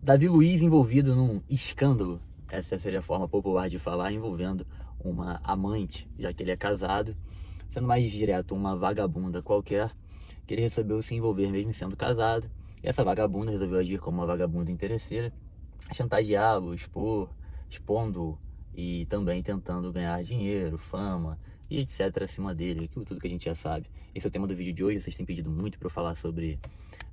Davi Luiz envolvido num escândalo, essa seria a forma popular de falar, envolvendo uma amante, já que ele é casado, sendo mais direto, uma vagabunda qualquer, que ele resolveu se envolver mesmo sendo casado, e essa vagabunda resolveu agir como uma vagabunda interesseira, chantageá-lo, expondo e também tentando ganhar dinheiro, fama e etc acima dele, aquilo tudo que a gente já sabe. Esse é o tema do vídeo de hoje, vocês têm pedido muito para eu falar sobre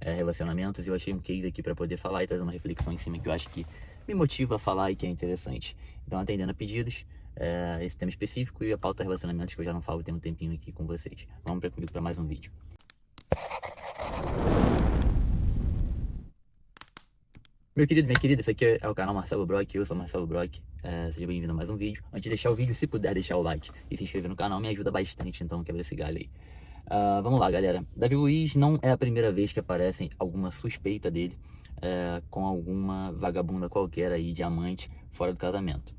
relacionamentos, e eu achei um case aqui para poder falar e trazer uma reflexão em cima que eu acho que me motiva a falar e que é interessante. Então, atendendo a pedidos, esse tema específico e a pauta relacionamentos que eu já não falo tem um tempinho aqui com vocês. Vamos comigo para mais um vídeo. Meu querido, minha querida, esse aqui é o canal Marcelo Brock, eu sou Marcelo Brock, seja bem-vindo a mais um vídeo. Antes de deixar o vídeo, se puder deixar o like e se inscrever no canal, me ajuda bastante, então quebra esse galho aí. Vamos lá, galera. Davi Luiz não é a primeira vez que aparece alguma suspeita dele com alguma vagabunda qualquer aí, diamante, fora do casamento.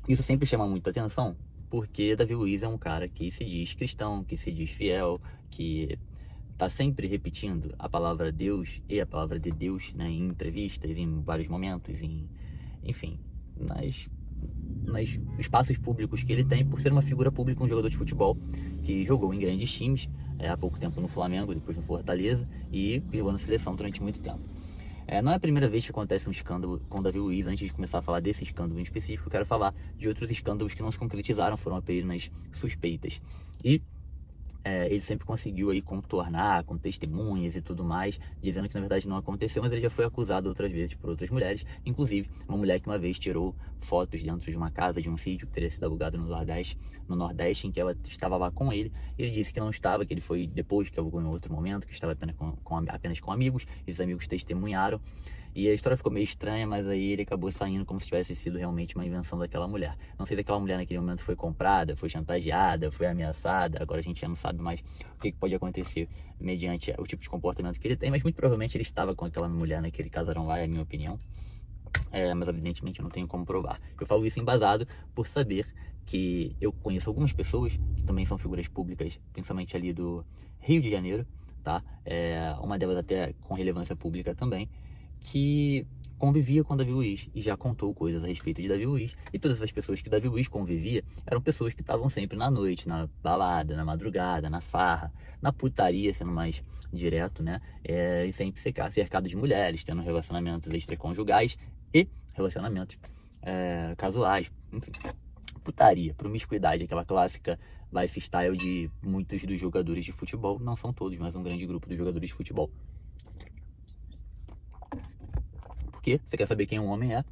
Isso sempre chama muito atenção, porque Davi Luiz é um cara que se diz cristão, que se diz fiel, que tá sempre repetindo a palavra Deus e a palavra de Deus, né, em entrevistas, em vários momentos, enfim, nos espaços públicos que ele tem, por ser uma figura pública, um jogador de futebol que jogou em grandes times, há pouco tempo no Flamengo, depois no Fortaleza, e jogou na seleção durante muito tempo. Não é a primeira vez que acontece um escândalo com o Davi Luiz. Antes de começar a falar desse escândalo em específico, eu quero falar de outros escândalos que não se concretizaram, foram apenas suspeitas. E ele sempre conseguiu aí contornar com testemunhas e tudo mais, dizendo que na verdade não aconteceu, mas ele já foi acusado outras vezes por outras mulheres, inclusive uma mulher que uma vez tirou fotos dentro de uma casa, de um sítio que teria sido alugado no Nordeste, em que ela estava lá com ele. Ele disse que não estava, que ele foi depois, que alugou em outro momento, que estava apenas com amigos. Esses amigos testemunharam. E a história ficou meio estranha, mas aí ele acabou saindo como se tivesse sido realmente uma invenção daquela mulher. Não sei se aquela mulher naquele momento foi comprada, foi chantageada, foi ameaçada. Agora a gente já não sabe mais o que pode acontecer mediante o tipo de comportamento que ele tem, mas muito provavelmente ele estava com aquela mulher naquele casarão lá, é a minha opinião. Mas evidentemente eu não tenho como provar. Eu falo isso embasado por saber que eu conheço algumas pessoas que também são figuras públicas, principalmente ali do Rio de Janeiro, tá? Uma delas até com relevância pública também, que convivia com Davi Luiz e já contou coisas a respeito de Davi Luiz. E todas essas pessoas que Davi Luiz convivia eram pessoas que estavam sempre na noite, na balada, na madrugada, na farra, na putaria, sendo mais direto, né? E sempre cercado de mulheres, tendo relacionamentos extraconjugais e relacionamentos casuais, enfim, putaria, promiscuidade, aquela clássica lifestyle de muitos dos jogadores de futebol. Não são todos, mas um grande grupo dos jogadores de futebol. Porque você quer saber quem um homem é,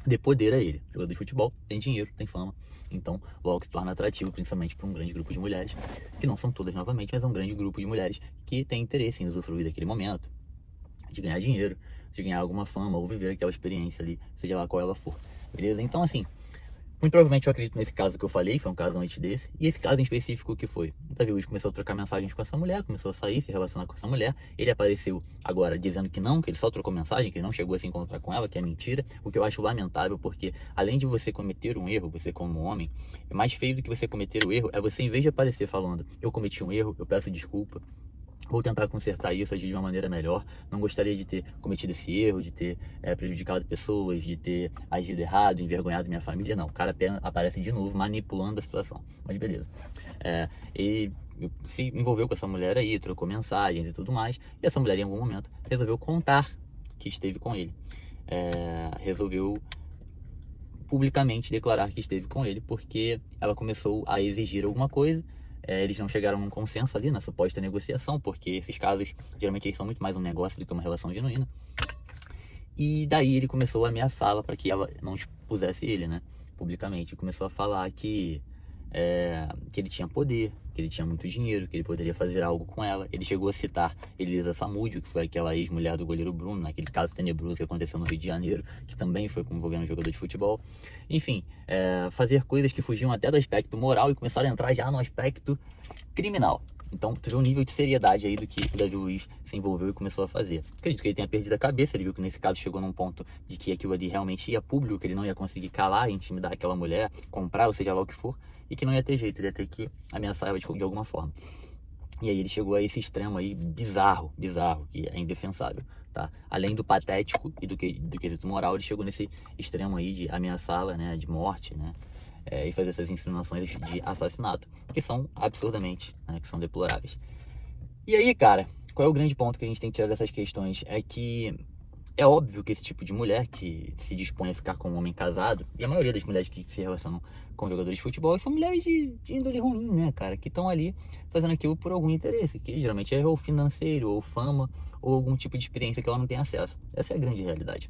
dê poder a ele. Jogador de futebol tem dinheiro, tem fama, então logo se torna atrativo, principalmente para um grande grupo de mulheres, que não são todas novamente, mas é um grande grupo de mulheres que tem interesse em usufruir daquele momento, de ganhar dinheiro, de ganhar alguma fama ou viver aquela experiência ali, seja lá qual ela for, beleza? Então assim, muito provavelmente eu acredito nesse caso que eu falei, foi um caso antes desse, e esse caso em específico que foi, o Davi Luiz começou a trocar mensagens com essa mulher, começou a sair, se relacionar com essa mulher. Ele apareceu agora dizendo que não, que ele só trocou mensagem, que ele não chegou a se encontrar com ela, que é mentira, o que eu acho lamentável, porque além de você cometer um erro, você como homem, mais feio do que você cometer o erro é você, em vez de aparecer falando, eu cometi um erro, eu peço desculpa, vou tentar consertar isso, agir de uma maneira melhor, não gostaria de ter cometido esse erro, de ter prejudicado pessoas, de ter agido errado, envergonhado minha família. Não, o cara aparece de novo manipulando a situação, mas beleza. Ele se envolveu com essa mulher aí, trocou mensagens e tudo mais, e essa mulher em algum momento resolveu contar que esteve com ele, resolveu publicamente declarar que esteve com ele, porque ela começou a exigir alguma coisa. Eles não chegaram num consenso ali na suposta negociação, porque esses casos geralmente eles são muito mais um negócio do que uma relação genuína. E daí ele começou a ameaçá-la para que ela não expusesse ele, né, publicamente. Começou a falar que ele tinha poder, que ele tinha muito dinheiro, que ele poderia fazer algo com ela. Ele chegou a citar Elisa Samúdio, que foi aquela ex-mulher do goleiro Bruno, naquele caso tenebroso que aconteceu no Rio de Janeiro, que também foi envolvendo um jogador de futebol. Enfim, fazer coisas que fugiam até do aspecto moral e começaram a entrar já no aspecto criminal. Então, tu vê o nível de seriedade aí do que o Davi Luiz se envolveu e começou a fazer. Acredito que ele tenha perdido a cabeça, ele viu que nesse caso chegou num ponto de que aquilo ali realmente ia público, que ele não ia conseguir calar, intimidar aquela mulher, comprar, ou seja lá o que for, e que não ia ter jeito, ele ia ter que ameaçar ela de alguma forma. E aí ele chegou a esse extremo aí bizarro, que é indefensável, tá? tá? Além do patético e do quesito moral, ele chegou nesse extremo aí de ameaçá-la, né, de morte, né, e fazer essas insinuações de assassinato, que são absurdamente, né, que são deploráveis. E aí, cara, qual é o grande ponto que a gente tem que tirar dessas questões? É que é óbvio que esse tipo de mulher que se dispõe a ficar com um homem casado, e a maioria das mulheres que se relacionam com jogadores de futebol são mulheres de índole ruim, né, cara? Que estão ali fazendo aquilo por algum interesse, que geralmente é ou financeiro, ou fama, ou algum tipo de experiência que ela não tem acesso. Essa é a grande realidade.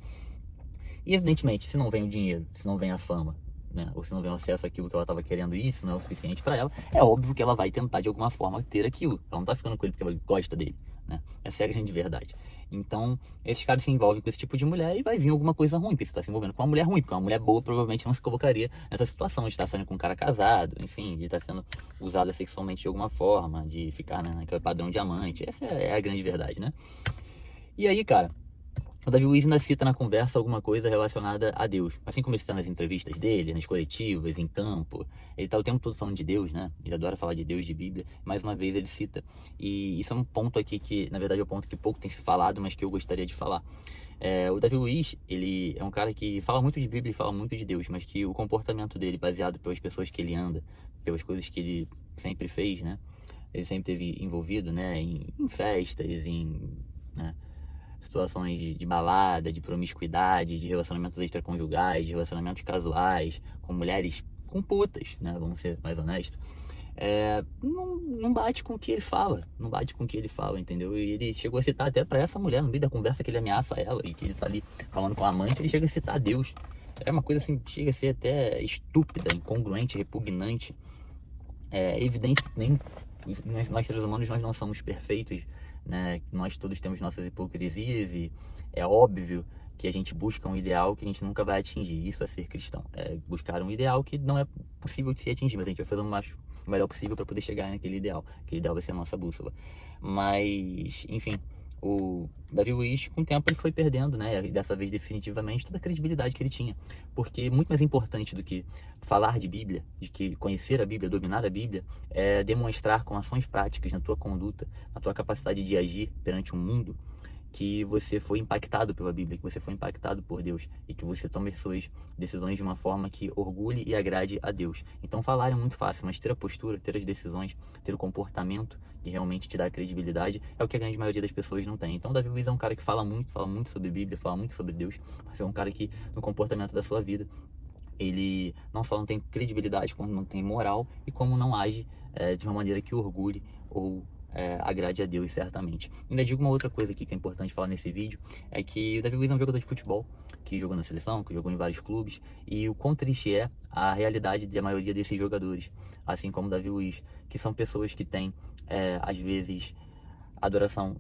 E evidentemente, se não vem o dinheiro, se não vem a fama, né, ou se não vem o acesso àquilo que ela estava querendo e isso não é o suficiente para ela, é óbvio que ela vai tentar de alguma forma ter aquilo. Ela não tá ficando com ele porque ela gosta dele, né? Essa é a grande verdade. Então, esses caras se envolvem com esse tipo de mulher e vai vir alguma coisa ruim, porque você está se envolvendo com uma mulher ruim, porque uma mulher boa provavelmente não se colocaria nessa situação de estar saindo com um cara casado, enfim, de estar sendo usada sexualmente de alguma forma, de ficar, né, naquele padrão diamante. Essa é a grande verdade, né? E aí, cara, o Davi Luiz ainda cita na conversa alguma coisa relacionada a Deus. Assim como ele cita nas entrevistas dele, nas coletivas, em campo. Ele tá o tempo todo falando de Deus, né? Ele adora falar de Deus, de Bíblia. Mais uma vez ele cita. E isso é um ponto aqui que, na verdade, é um ponto que pouco tem se falado, mas que eu gostaria de falar. O Davi Luiz, ele é um cara que fala muito de Bíblia e fala muito de Deus, mas que o comportamento dele, baseado pelas pessoas que ele anda, pelas coisas que ele sempre fez, né? Ele sempre teve envolvido, né? Em festas, né, situações de balada, de promiscuidade, de relacionamentos extraconjugais, de relacionamentos casuais, com mulheres, com putas, né? Vamos ser mais honestos. Não bate com o que ele fala, não bate com o que ele fala, entendeu? E ele chegou a citar até pra essa mulher, no meio da conversa que ele ameaça ela e que ele tá ali falando com a amante, ele chega a citar Deus. É uma coisa assim, chega a ser até estúpida, incongruente, repugnante. É evidente que nem nós seres humanos nós não somos perfeitos, né? Nós todos temos nossas hipocrisias e é óbvio que a gente busca um ideal que a gente nunca vai atingir. Isso é ser cristão, é buscar um ideal que não é possível de se atingir, mas a gente vai fazer o melhor possível para poder chegar naquele ideal. Aquele ideal vai ser a nossa bússola. Mas, enfim, o Davi Luiz, com o tempo, ele foi perdendo, né? E dessa vez, definitivamente, toda a credibilidade que ele tinha. Porque muito mais importante do que falar de Bíblia, de que conhecer a Bíblia, dominar a Bíblia, é demonstrar com ações práticas na tua conduta, na tua capacidade de agir perante o mundo, que você foi impactado pela Bíblia, que você foi impactado por Deus e que você tome suas decisões de uma forma que orgulhe e agrade a Deus. Então falar é muito fácil, mas ter a postura, ter as decisões, ter o comportamento que realmente te dá credibilidade é o que a grande maioria das pessoas não tem. Então Davi Luiz é um cara que fala muito sobre Bíblia, fala muito sobre Deus, mas é um cara que no comportamento da sua vida ele não só não tem credibilidade, como não tem moral e como não age de uma maneira que orgulhe ou agrade a Deus, certamente. Ainda digo uma outra coisa aqui que é importante falar nesse vídeo, é que o Davi Luiz é um jogador de futebol, que jogou na seleção, que jogou em vários clubes, e o quão triste é a realidade da maioria desses jogadores, assim como o Davi Luiz, que são pessoas que têm, às vezes, adoração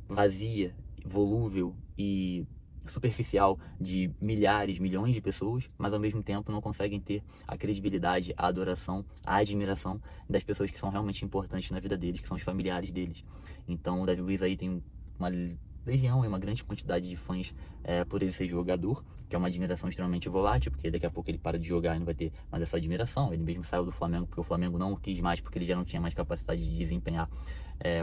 vazia, volúvel e superficial de milhares, milhões de pessoas, mas ao mesmo tempo não conseguem ter a credibilidade, a adoração, a admiração das pessoas que são realmente importantes na vida deles, que são os familiares deles. Então o Davi Luiz aí tem uma legião e uma grande quantidade de fãs por ele ser jogador, que é uma admiração extremamente volátil, porque daqui a pouco ele para de jogar e não vai ter mais essa admiração. Ele mesmo saiu do Flamengo porque o Flamengo não o quis mais, porque ele já não tinha mais capacidade de desempenhar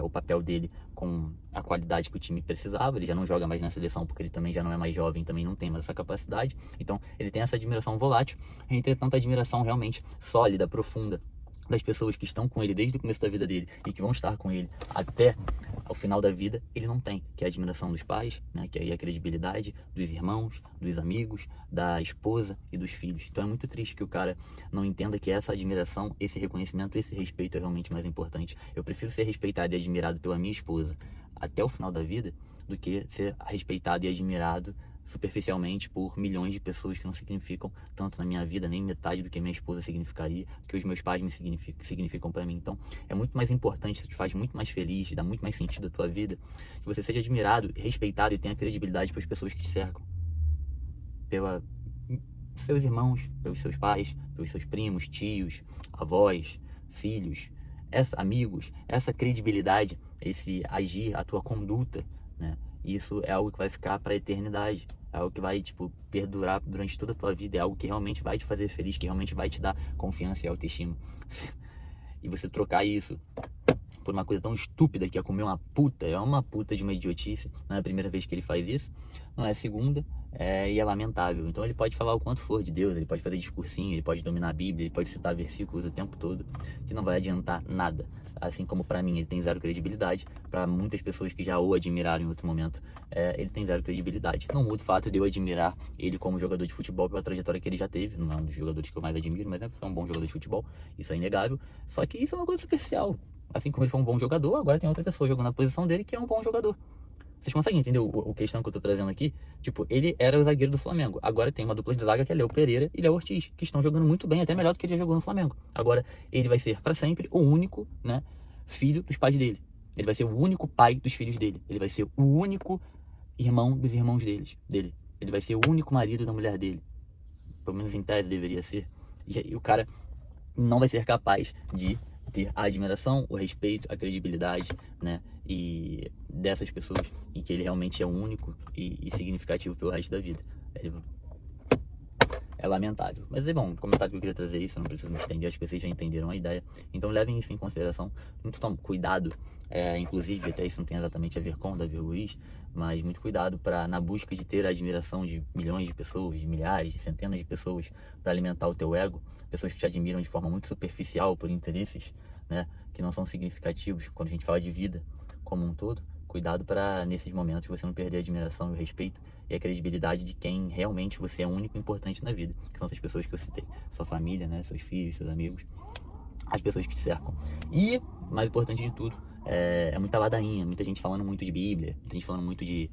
o papel dele com a qualidade que o time precisava. Ele já não joga mais na seleção porque ele também já não é mais jovem, também não tem mais essa capacidade. Então ele tem essa admiração volátil, entretanto a admiração realmente sólida, profunda das pessoas que estão com ele desde o começo da vida dele e que vão estar com ele até ao final da vida, ele não tem, que é a admiração dos pais, né, que é a credibilidade dos irmãos, dos amigos, da esposa e dos filhos. Então é muito triste que o cara não entenda que essa admiração, esse reconhecimento, esse respeito é realmente mais importante. Eu prefiro ser respeitado e admirado pela minha esposa até o final da vida do que ser respeitado e admirado superficialmente por milhões de pessoas que não significam tanto na minha vida, nem metade do que minha esposa significaria, do que os meus pais me significam para mim. Então é muito mais importante, isso te faz muito mais feliz, dá muito mais sentido à tua vida, que você seja admirado, respeitado e tenha credibilidade pelas pessoas que te cercam, pelos seus irmãos, pelos seus pais, pelos seus primos, tios, avós, filhos, amigos, essa credibilidade, esse agir, a tua conduta, né? Isso é algo que vai ficar para a eternidade. É algo que vai, tipo, perdurar durante toda a tua vida. É algo que realmente vai te fazer feliz, que realmente vai te dar confiança e autoestima. E você trocar isso por uma coisa tão estúpida que é comer uma puta, é uma puta de uma idiotice. Não é a primeira vez que ele faz isso, não é a segunda, e é lamentável. Então ele pode falar o quanto for de Deus, ele pode fazer discursinho, ele pode dominar a Bíblia, ele pode citar versículos o tempo todo, que não vai adiantar nada. Assim como pra mim ele tem zero credibilidade, pra muitas pessoas que já o admiraram em outro momento, ele tem zero credibilidade. Não muda o fato de eu admirar ele como jogador de futebol pela trajetória que ele já teve, não é um dos jogadores que eu mais admiro, mas foi um bom jogador de futebol, isso é inegável, só que isso é uma coisa superficial. Assim como ele foi um bom jogador, agora tem outra pessoa jogando na posição dele que é um bom jogador. Vocês conseguem entender o questão que eu tô trazendo aqui? Tipo, ele era o zagueiro do Flamengo. Agora tem uma dupla de zaga que é Léo Pereira e Léo Ortiz, que estão jogando muito bem, até melhor do que ele já jogou no Flamengo. Agora, ele vai ser, para sempre, o único, né, filho dos pais dele. Ele vai ser o único pai dos filhos dele. Ele vai ser o único irmão dos irmãos dele. Ele vai ser o único marido da mulher dele. Pelo menos em tese deveria ser. E o cara não vai ser capaz de ter a admiração, o respeito, a credibilidade, né, e dessas pessoas, em que ele realmente é único e significativo pelo resto da vida. É lamentável. Mas é bom, o comentário que eu queria trazer isso, eu não preciso me estender, acho que vocês já entenderam a ideia. Então levem isso em consideração, muito cuidado, inclusive, até isso não tem exatamente a ver com o Davi Luiz, mas muito cuidado para na busca de ter a admiração de milhões de pessoas, de milhares, de centenas de pessoas, para alimentar o teu ego, pessoas que te admiram de forma muito superficial por interesses, né, que não são significativos quando a gente fala de vida como um todo. Cuidado para nesses momentos você não perder a admiração e o respeito e a credibilidade de quem realmente você é único e importante na vida, que são essas pessoas que eu citei, sua família, né, seus filhos, seus amigos, as pessoas que te cercam. E, mais importante de tudo, é muita ladainha, muita gente falando muito de Bíblia, muita gente falando muito de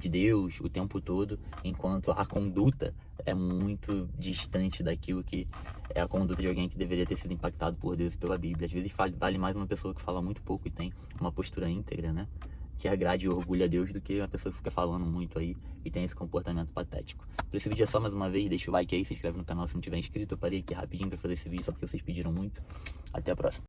Deus o tempo todo, enquanto a conduta é muito distante daquilo que é a conduta de alguém que deveria ter sido impactado por Deus e pela Bíblia. Às vezes vale mais uma pessoa que fala muito pouco e tem uma postura íntegra, né, que agrade e orgulha a Deus, do que uma pessoa que fica falando muito aí e tem esse comportamento patético. Por esse vídeo é só mais uma vez, deixa o like aí, se inscreve no canal se não tiver inscrito. Eu parei aqui rapidinho pra fazer esse vídeo só porque vocês pediram muito. Até a próxima.